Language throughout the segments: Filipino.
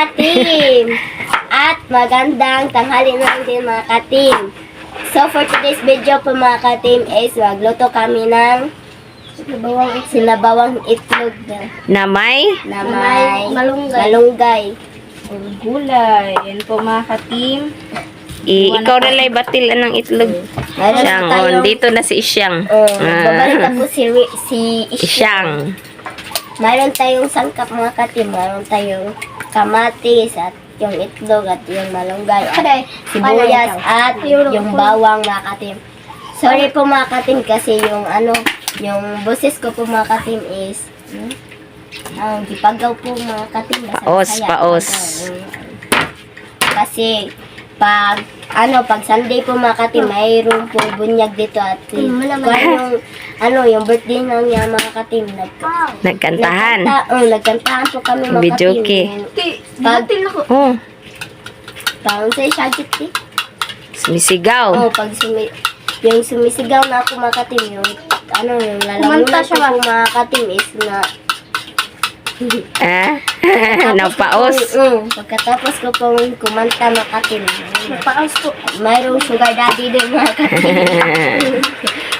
ka-team! At magandang tanghali na din mga ka-team. So for today's video po mga ka-team is magluto kami ng sinabawang itlog Na may na may malunggay. Gulay. Yan po mga ka-team. ikaw na lang batil ng itlog. Mayroon Siyang, na tayong- dito na si Isyang. Babalik ako si Isyang. Isyang. Mayroon tayong sangkap mga ka-team. Mayroon tayong kamatis at yung itlog at yung malunggay at sibuyas at yung bawang mga ka-team. Sorry po mga ka-team kasi yung boses ko po mga ka-team is ang gipagaw po mga ka-team. Paos. Kasi pag Sunday po mga ka-team, mayroon po bunyag dito at yung birthday na niya mga ka-team. Nagkantahan. Nagkantahan po kami mga Videoke. ka-team. Oh, Pag sa shagit sumisigaw. pag yung sumisigaw na ako mga ka-team, yung lalamunan ko po mga ka-team is na Napaos. Pagkatapos ko pong kumanta mga ka-team. Napaos po. Mayroong sugar daddy din mga ka-team.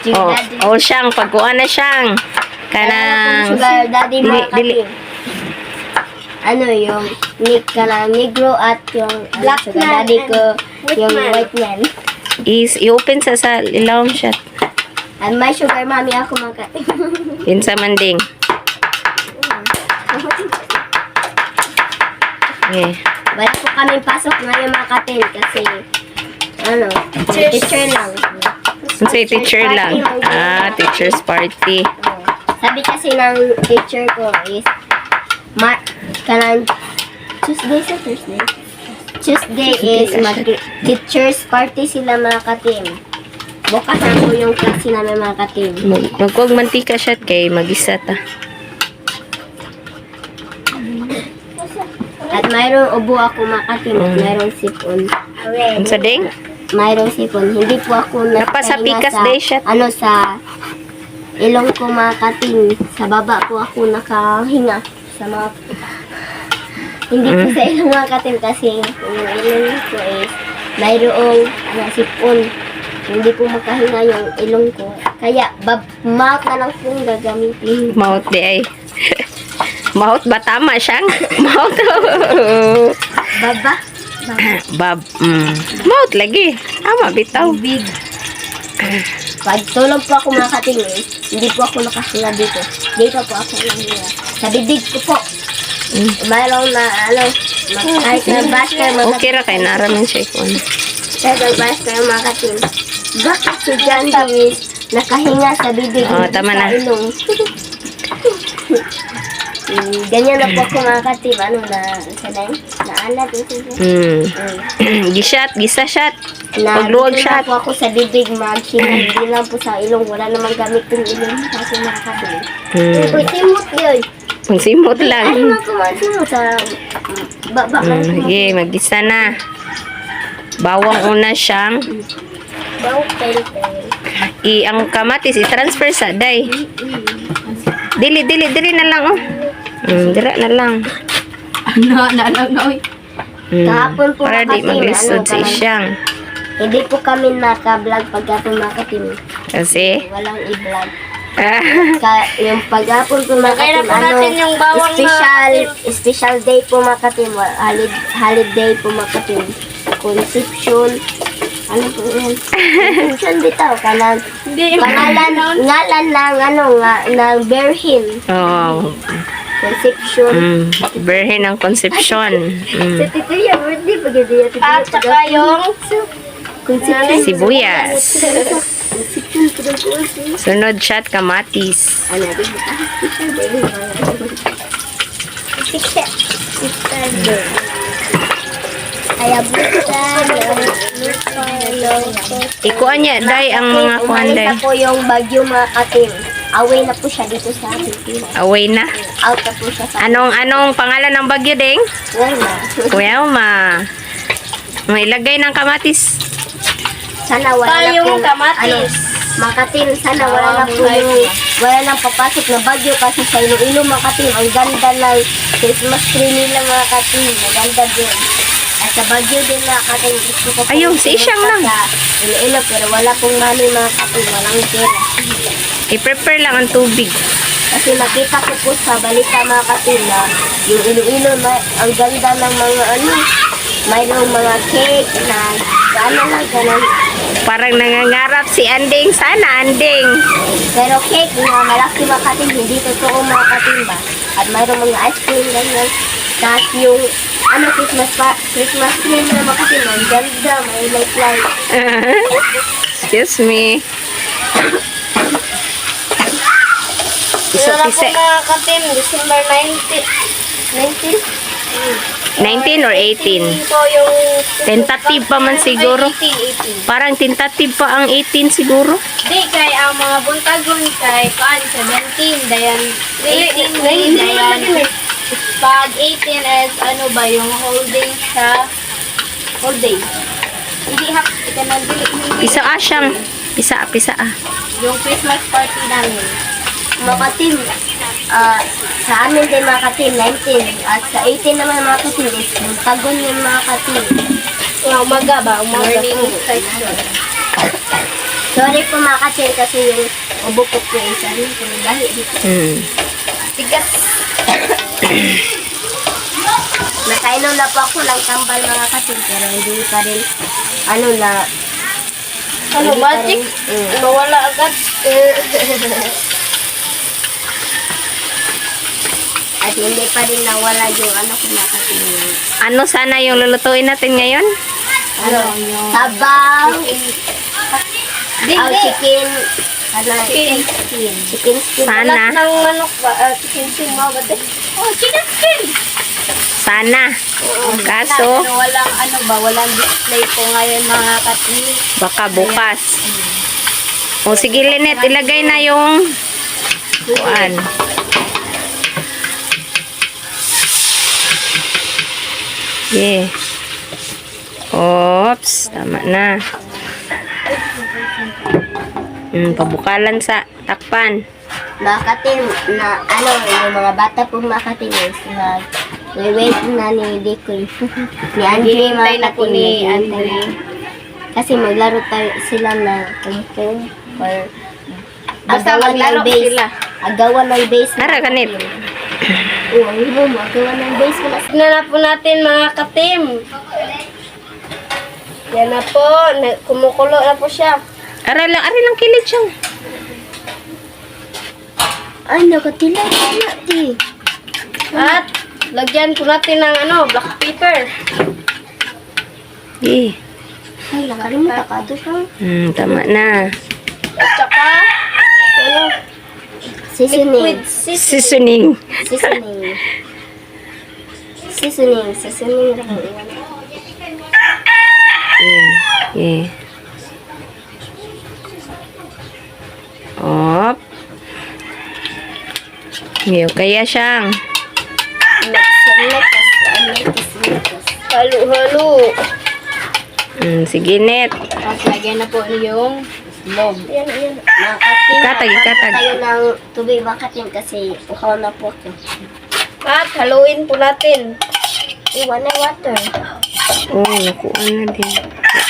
Sugar daddy. Siyang, pagkuhan na siyang. Kanang, Sugar daddy mga dili. ka-team. Yung kanang negro at yung black sugar daddy ko, yung white man. i-open sa ilawom shot. At may sugar mommy ako mga ka-team. Yun sa manding. Okay. Wala po kami pasok ngayon mga ka-team kasi teacher lang. Say teacher lang. Teacher's party. Sabi kasi ng teacher ko is kanang Tuesday sa Thursday. Tuesday is teacher's party sila mga ka-team. Bukas na po yung klase namin mga ka-team. Magkuwag mantika shot kay mag-isa ta. At mayroong ubo ako mga ka-team at mayroong sipon. Ano sa ding? Mayroong sipon. Hindi po ako Napa sa pikas day shot. sa ilong ko mga ka-team. Sa baba po ako nakahinga sa mga hindi po sa ilong mga ka-team kasi yung ilong ko is mayroong sipon. Hindi po makahinga yung ilong ko. Kaya mouth na lang pong gagamitin. Mouth di ay. Mouth ba tama siyang? Mouth. Baba. Mouth lagi. Tama bitaw. Big. Pag tulog po ako mga ka-team hindi po ako nakahinga dito. Dito po ako nakahinga. Sa bibig ko po. Mayroong na kahit na brush kayo mga Okay ra kay naraman siya ikon. kahit na brush kayo mga ka-team. Bakit si Jandy is nakahinga sa bibig Tama sa na. ilong? Ganyan na po ako mga ka-team. Naalat ito. Gisa shot. Na Pagluwag dito shot. na po ako sa bibig maghinga. Hindi lang po sa ilong. Wala namang gamit yung ilong kasi mga ka-team. Uy, simot yun. Simot lang. Ano mga kumasimot sa baba man Sige, mag-isa na. Bawang una siyang. Bawang pel. Ang kamatis i-transfer sa day. Dili na lang dira na lang. Kahapon po Para di mga ka-team, maglisod sa isyang. Hindi po kami naka-vlog pagkapon mga ka-team. Kasi Walang i-vlog. Yung paghapon po mga ka-team, natin yung bawang special day po mga ka-team, holiday po mga ka-team. Conception, ano po yan? Conception bitaw, pangalan ng Berhin. Conception. Berhen ang conception. Sa tito yan, birthday pag hindi yan. At saka yung Conception. Sibuyas. Conception po ng kursi. Sunod shot kamatis. Ano, di ba? Sister day. Kaya buta, Ikuan niya day ang mga kuan day. Umalis na po yung bagyo mga ka-team. Away na po siya dito sa Pilipinas. Away na. Out na po siya sa Anong pangalan ng bagyo ding? wala. Kuya ma. Ilagay ng kamatis. Sana wala na Tayong po. kamatis. Mga ka-team, sana wala na po yung wala nang papasok na bagyo kasi sa Iloilo mga katim, ang ganda ng Christmas tree nila mga katim, maganda din. At sa bagyo din mga katim, gusto ko po Ayun, si Isyang lang. sa Iloilo pero wala pong money mga katim, walang pera. I-prepare lang ang tubig. Kasi nakita ko po sa balita mga katim na yung Iloilo, ang ganda ng mga mayroong mga cake na ganun. Parang nangangarap si Anding. Sana, Anding. Pero cake na malaki mga katim, hindi totoo mga katim ba? At mayroong mga ice cream ganyan. Tapos yung Christmas tree na mga katim, ang ganda, may light. Excuse me. Sino na po Isa-isa. mga katim, December 19? 19 or 18? Po yung Tentative pa man siguro. 18. Parang tentative pa ang 18 siguro. Di, kay ang mga buntagon kay paan 17, dayan 18, dayan. Pag 18 is ano ba, yung whole day sa whole day. Hindi hap, ika nang dili. Isa asyang. Pisa ah. Yung Christmas party namin. Mga katim, sa amin din mga katim, 19. At sa 18 naman mga katim, is yung tagon yung mga katim. Umaga ba? Morning Umaga po. session. Sorry po mga katim kasi yung ubo ko po is ano, lahi dito. Tigas. Nakainom na po ako ng tambal mga katim, pero hindi pa rin, Ano, hindi pa magic? rin, Nawala agad. At hindi pa rin nawala yung kumakatin yung Ano sana yung lulutuin natin ngayon? sabaw, chicken, Chicken. skin. Sana. Lahat ng manok ba? Chicken skin mo ba? Oh, chicken skin! Sana. Kaso, Pero walang display po ngayon mga katim. baka bukas. O sige, Lynette, ilagay na yung kuan. Yeah. Oops, tama na. Pabukalan sa takpan. Makatim na yung mga bata po makatim is wait na ni Dekoy. Ni Andre Hintay na po ni makatim. Andre. Kasi maglaro tayo sila na kumpum or Basta agawan maglaro ng base. sila. Agawan ng base. Ara, ganit. Oo, hindi mo. Agawan ng base ko na. Tignan na po natin mga katim. Yan na po. Kumukulo na po siya. Ara lang kilig siyang. Ay, nakatilay na natin. At lagyan po natin ng black pepper. Yeah. Ay, nakalimutan ka doon siya. Tama na. At saka, Seasoning. Seasoning. Seasoning. Seasoning lang. Yeah. Op. Ngayon, kaya siyang. Next. halo-halo. Sige, Net. Tapos lagyan na po yung log. Yan. Katag. Tayo ng tubig bakatin kasi uhaw na po ako. At haluin po natin. Iwan na water. Oh, nakuha na din.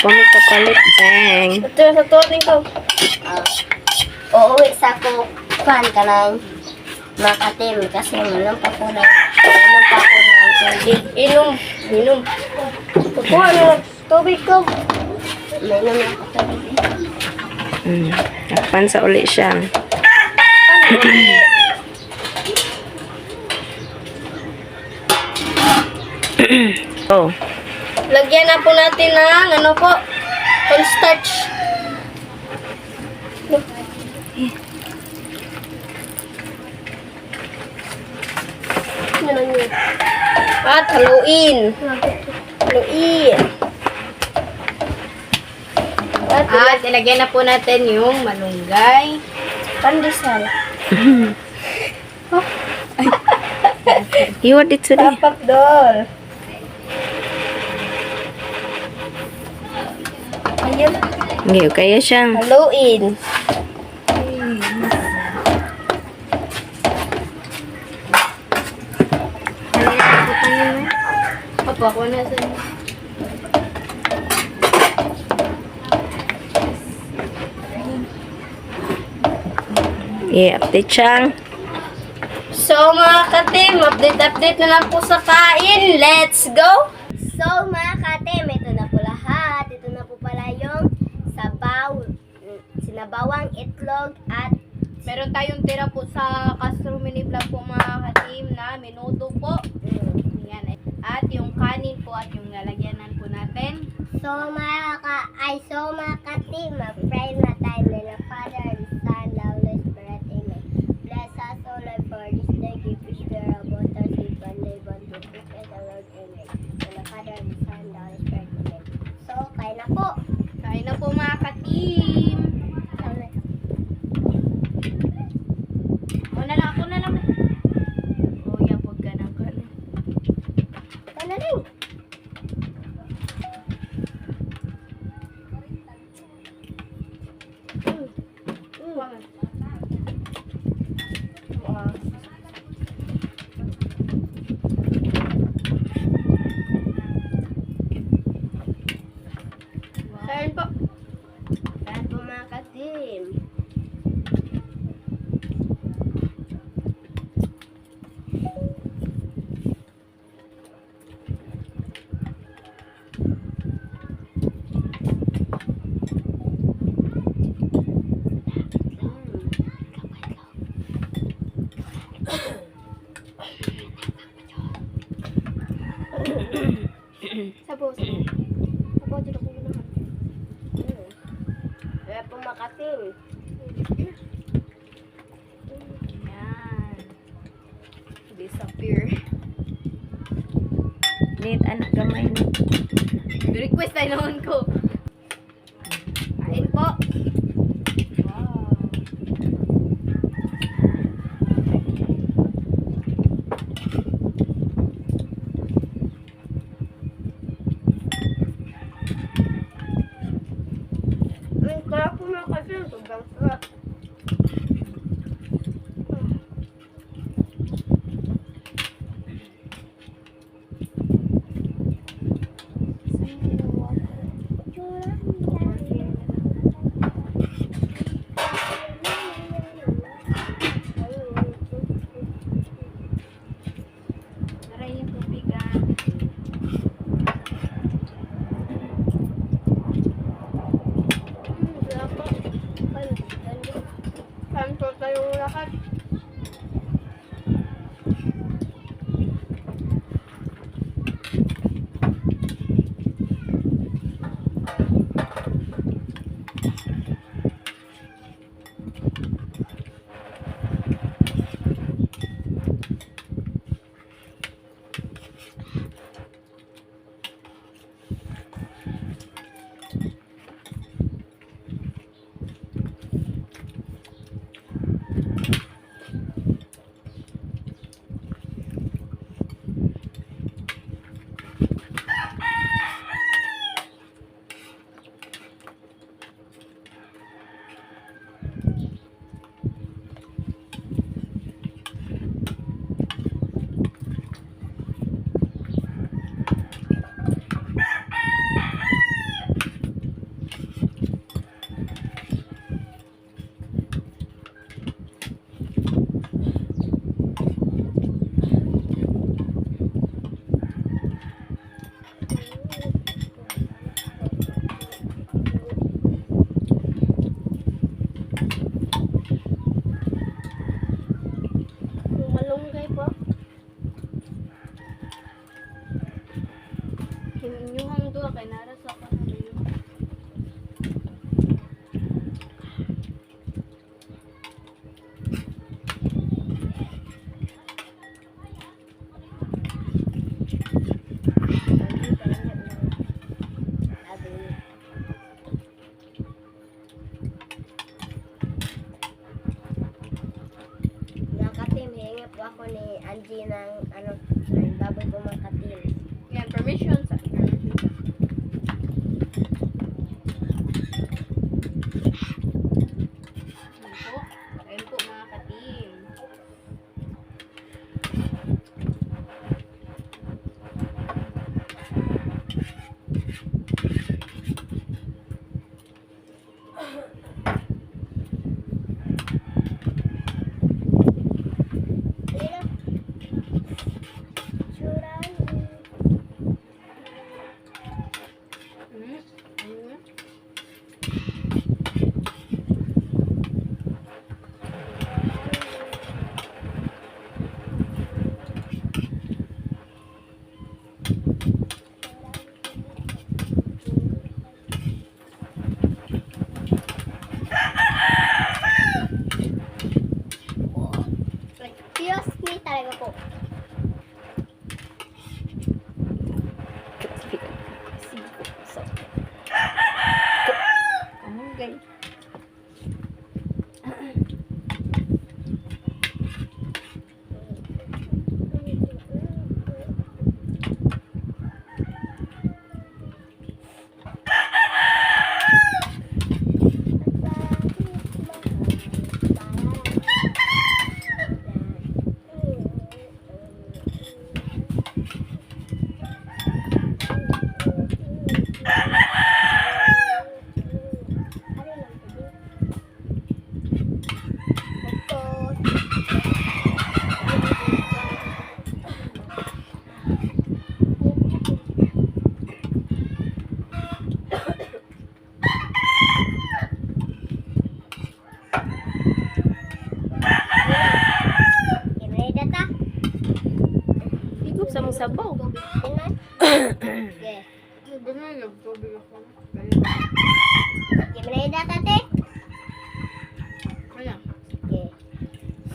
Pamit kapalit. Bang. Ito sa tuwating ko. Uuwi sa ako fan ka ng makatim kasi uminom pa ako ng tubig. Inom. Kukuha na ng tubig ko. Uminom na ako tubig. Takpan sa uli siya. Oh. Lagyan na po natin ng cornstarch. At haluin. At ilagay na po natin yung malunggay. Pandesal. Iwan dito rin. Tapak dol. Ayun. Ngayon, kaya siyang. Haluin. po ako na sa... I-update siyang. So mga katim, update na lang po sa kain. Let's go! So mga katim, ito na po lahat. Ito na po pala yung sinabawang itlog at Meron tayong tira po sa Castro Mini Vlog po mga katim na minuto po. Yan. At yung kanin po at yung lalagyanan po natin. so mga katim, pray na tayo nila Father and Son, the Holy Spirit, Amen. Bless us, O Lord, for this day, give us your about us, if one day, one day, praise the Lord, Amen. In the Father and Son, the Holy Spirit, Amen. So, kain na po. Kain na po mga katim. Ako na lang. Oh, yan, huwag ka ng kanin. Kain na rin. Kain po. Kain po mga katim. Sabaw. Sabaw, dito ko na. Kaya po mga katim. Yan. Disappear. Need anak gamay na. Request ay noon ko. Kain po. Wow. Kaya po mga katim, sobrang sarap. Tara yung tubigan. Kain po tayong lahat. Malunggay po. Inyuhang doon kay naras ako na yun. Mga katim, hingi po ako ni Angie ng ng baboy po mga katim. Yan, permission sa Kain po mga katim.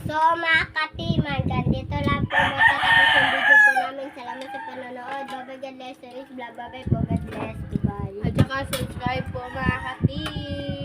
So mga ka-team, hanggang dito lang po matatapos yung video po namin. Salamat sa panonood. Bye-bye, God bless. Bye-bye po, God bless. Bye. At saka subscribe po mga ka-team.